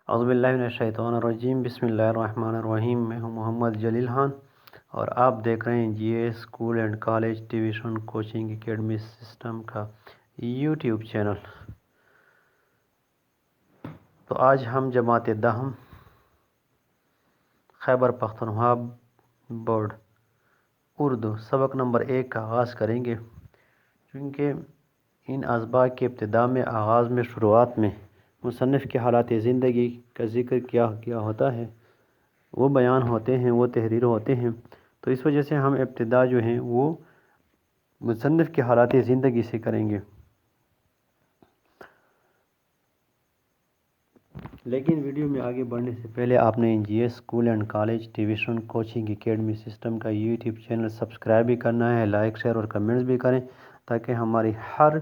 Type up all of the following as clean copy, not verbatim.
اعوذ باللہ من الشیطان الرجیم، بسم اللہ الرحمن الرحیم۔ میں ہوں محمد جلیل خان اور آپ دیکھ رہے ہیں G A school and college tuition coaching academy system کا یوٹیوب چینل۔ تو آج ہم جماعت دہم خیبر پختونخوا بورڈ اردو سبق نمبر 1 کا آغاز کریں گے، چونکہ ان اسباق کے ابتدا میں آغاز میں شروعات میں مصنف کے حالات زندگی کا ذکر کیا ہوتا ہے، وہ بیان ہوتے ہیں، وہ تحریر ہوتے ہیں۔ تو اس وجہ سے ہم ابتدا جو ہیں وہ مصنف کے حالات زندگی سے کریں گے، لیکن ویڈیو میں آگے بڑھنے سے پہلے آپ نے G A school and college tuition coaching academy system کا یوٹیوب چینل سبسکرائب بھی کرنا ہے، لائک شیئر اور کمنٹس بھی کریں تاکہ ہماری ہر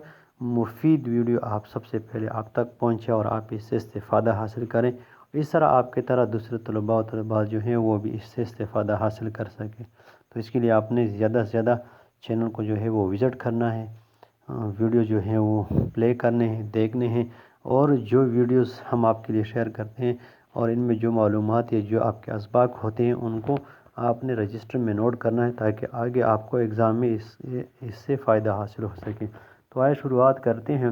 مفید ویڈیو آپ سب سے پہلے آپ تک پہنچے اور آپ اس سے استفادہ حاصل کریں۔ اس طرح آپ کی طرح دوسرے طلباء و طالبات جو ہیں وہ بھی اس سے استفادہ حاصل کر سکیں۔ تو اس کے لیے آپ نے زیادہ سے زیادہ چینل کو جو ہے وہ وزٹ کرنا ہے، ویڈیو جو ہیں وہ پلے کرنے ہیں، دیکھنے ہیں، اور جو ویڈیوز ہم آپ کے لیے شیئر کرتے ہیں اور ان میں جو معلومات یا جو آپ کے اسباق ہوتے ہیں ان کو آپ نے رجسٹر میں نوٹ کرنا ہے تاکہ آگے آپ کو ایگزام میں اس سے فائدہ حاصل ہو سکے۔ تو آئے شروعات کرتے ہیں۔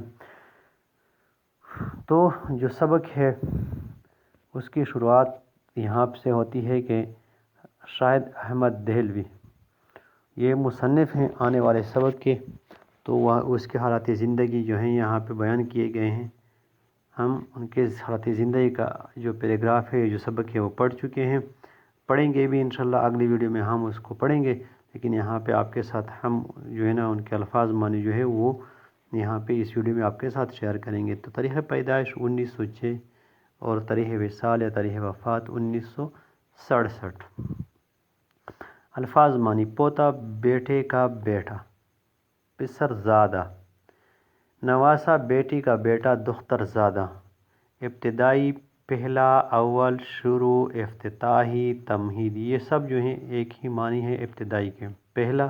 تو جو سبق ہے اس کی شروعات یہاں سے ہوتی ہے کہ شاہد احمد دہلوی یہ مصنف ہیں آنے والے سبق کے، تو وہ اس کے حالات زندگی جو ہیں یہاں پہ بیان کیے گئے ہیں۔ ہم ان کے حالات زندگی کا جو پیراگراف ہے، جو سبق ہے وہ پڑھ چکے ہیں، پڑھیں گے بھی انشاءاللہ۔ اگلی ویڈیو میں ہم اس کو پڑھیں گے، لیکن یہاں پہ آپ کے ساتھ ہم جو ہے نا ان کے الفاظ معنی جو ہے وہ یہاں پہ اس ویڈیو میں آپ کے ساتھ شیئر کریں گے۔ تو تاریخ پیدائش 1906 اور تاریخ وصال یا تاریخ وفات 1967۔ الفاظ معنی: پوتا بیٹے کا بیٹا، پسر زادہ، نواسا بیٹی کا بیٹا دختر زادہ، ابتدائی، پہلا، اول، شروع، افتتاحی، تمہیدی، یہ سب جو ہیں ایک ہی معنی ہے ابتدائی کے۔ پہلا،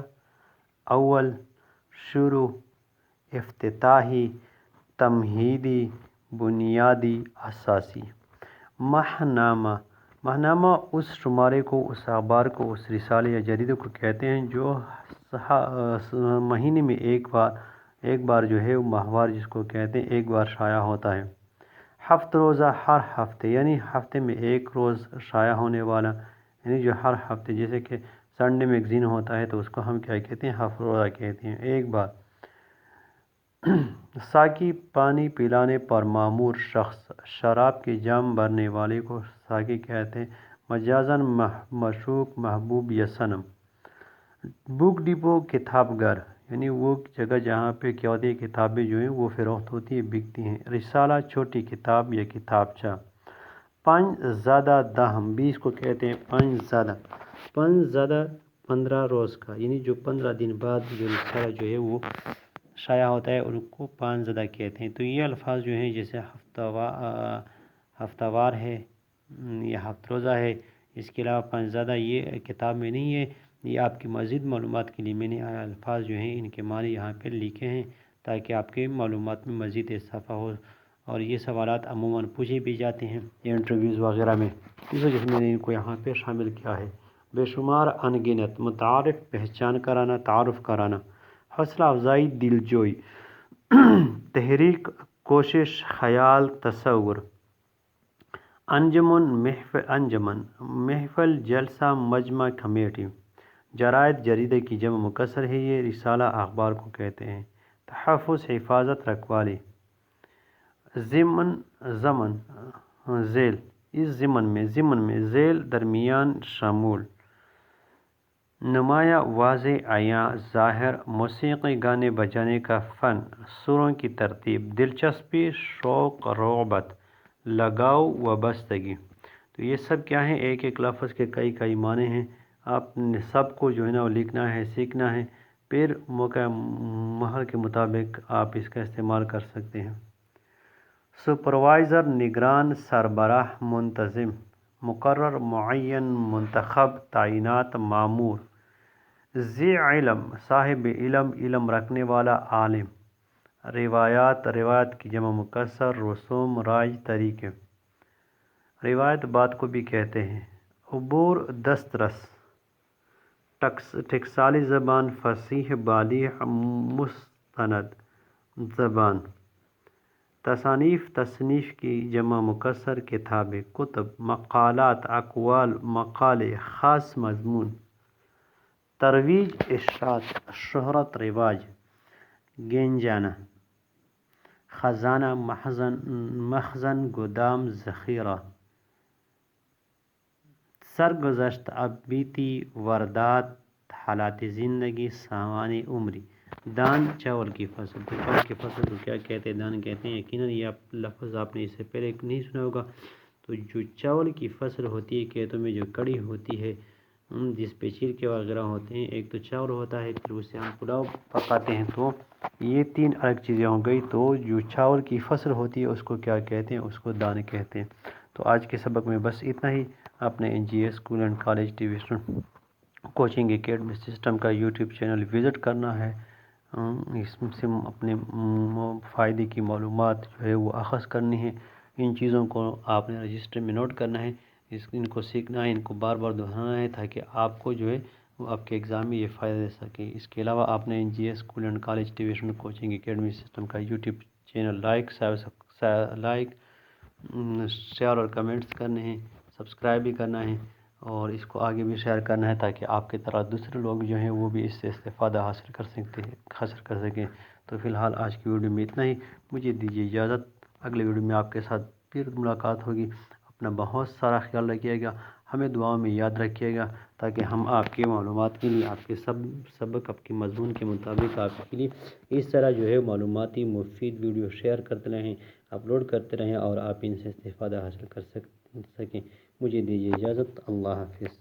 اول، شروع، افتتاحی، تمہیدی، بنیادی، اساسی۔ ماہنامہ: ماہنامہ اس شمارے کو، اس اخبار کو، اس رسالے یا جریدے کو کہتے ہیں جو مہینے میں ایک بار جو ہے ماہوار جس کو کہتے ہیں ایک بار شائع ہوتا ہے۔ ہفت روزہ: ہر ہفتے، یعنی ہفتے میں ایک روز شائع ہونے والا، یعنی جو ہر ہفتے، جیسے کہ سنڈے میگزین ہوتا ہے تو اس کو ہم کیا کہتے ہیں؟ ہفت روزہ کہتے ہیں، ایک بار۔ ساقی: پانی پلانے پر مامور شخص، شراب کی جام بھرنے والے کو ساقی کہتے ہیں، مجازاً معشوق، محبوب یا صنم۔ بک ڈپو: کتاب گھر، یعنی وہ جگہ جہاں پہ کیا ہوتی ہے کتابیں جو ہیں وہ فروخت ہوتی ہیں، بکتی ہیں۔ رسالہ: چھوٹی کتاب یا کتابچہ۔ پنج زادہ دہم: 20 کو کہتے ہیں پنج زادہ۔ پنج زادہ 15 روز کا، یعنی جو 15 دن بعد جو رسالہ جو ہے وہ شائع ہوتا ہے ان کو پانچ زادہ کہتے ہیں۔ تو یہ الفاظ جو ہیں جیسے ہفتہ وار ہے یا ہفت روزہ ہے، اس کے علاوہ پانچ زادہ، یہ کتاب میں نہیں ہے، یہ آپ کی مزید معلومات کے لیے میں نے الفاظ جو ہیں ان کے معنی یہاں پہ لکھے ہیں تاکہ آپ کے معلومات میں مزید اضافہ ہو، اور یہ سوالات عموماً پوچھے بھی جاتے ہیں انٹرویوز وغیرہ میں، اس وجہ سے میں نے ان کو یہاں پہ شامل کیا ہے۔ بے شمار، ان گنت۔ متعارف: پہچان کرانا، تعارف کرانا۔ حوصلہ افزائی، دل جوئی۔ تحریک، کوشش، خیال، تصور۔ انجمن، محفل، جلسہ، مجمع، کمیٹی۔ جرائد، جریدے کی جمع مکسر ہے یہ، رسالہ اخبار کو کہتے ہیں۔ تحفظ، حفاظت، رکھوالی۔ ضمن، ذیل، اس ضمن میں، ذیل، درمیان، شمول۔ نمایاں، واضح، عیاں، ظاہر۔ موسیقی، گانے بجانے کا فن، سروں کی ترتیب۔ دلچسپی، شوق، رغبت۔ لگاؤ، وابستگی۔ تو یہ سب کیا ہیں؟ ایک ایک لفظ کے کئی معنی ہیں، آپ نے سب کو جو ہے نا وہ لکھنا ہے، سیکھنا ہے، پھر موقع محل کے مطابق آپ اس کا استعمال کر سکتے ہیں۔ سپروائزر، نگران، سربراہ، منتظم۔ مقرر، معین، منتخب، تعینات، مامور۔ ذی علم، صاحب علم، علم رکھنے والا، عالم۔ روایات، روایت کی جمع مکسر، رسوم، رائج، طریقے۔ روایت بات کو بھی کہتے ہیں۔ عبور دسترس، ٹکسالی زبان، فصیح بالیغ مستند زبان۔ تصانیف، تصنیف کی جمع مکسر کتابیں، کتب، مقالات، اقوال، مقالے، خاص مضمون۔ ترویج، اشاعت، شہرت، رواج۔ گنجانہ، خزانہ، مخزن، گودام، ذخیرہ۔ سرگزشت، اب بیتی، واردات، حالات زندگی، سوانح عمری۔ دان، چاول کی فصل۔ تو چاول کی فصل کو کیا کہتے ہیں؟ دان کہتے ہیں۔ یقیناً یہ لفظ آپ نے اس سے پہلے نہیں سنا ہوگا۔ تو جو چاول کی فصل ہوتی ہے، کھیتوں میں جو کڑی ہوتی ہے، جس پہ چھلکے وغیرہ ہوتے ہیں، ایک تو چاول ہوتا ہے، پھر اس سے ہم پلاؤ پکاتے ہیں۔ تو یہ تین الگ چیزیں ہو گئی۔ تو جو چاول کی فصل ہوتی ہے اس کو کیا کہتے ہیں؟ اس کو دان کہتے ہیں۔ تو آج کے سبق میں بس اتنا ہی۔ اپنے NGA school and college division coaching academy system کا یوٹیوب چینل وزٹ کرنا ہے۔ اس سے اپنے فائدے کی معلومات جو ہے وہ اخذ کرنی ہے۔ ان چیزوں کو آپ نے رجسٹر میں نوٹ کرنا ہے، ان کو سیکھنا ہے، ان کو بار بار دہرانا ہے، تاکہ آپ کو جو ہے وہ آپ کے ایگزام میں یہ فائدہ دے سکے۔ اس کے علاوہ آپ نے NGA school and college division coaching academy system کا یوٹیوب چینل لائک، شیئر اور کمنٹس کرنے ہیں، سبسکرائب بھی کرنا ہے، اور اس کو آگے بھی شیئر کرنا ہے، تاکہ آپ کی طرح دوسرے لوگ جو ہیں وہ بھی اس سے استفادہ حاصل کر سکیں۔ تو فی الحال آج کی ویڈیو میں اتنا ہی۔ مجھے دیجیے اجازت، اگلے ویڈیو میں آپ کے ساتھ پھر ملاقات ہوگی۔ اپنا بہت سارا خیال رکھیے گا، ہمیں دعاؤں میں یاد رکھیے گا، تاکہ ہم آپ کی معلومات کے لیے، آپ کے سبق، آپ کے مضمون کے مطابق آپ کے لیے اس طرح جو ہے معلوماتی مفید ویڈیو شیئر کرتے رہیں، اپلوڈ کرتے رہیں، اور آپ ان سے استفادہ حاصل کر سکیں۔ مجھے دیجیے اجازت، اللہ حافظ۔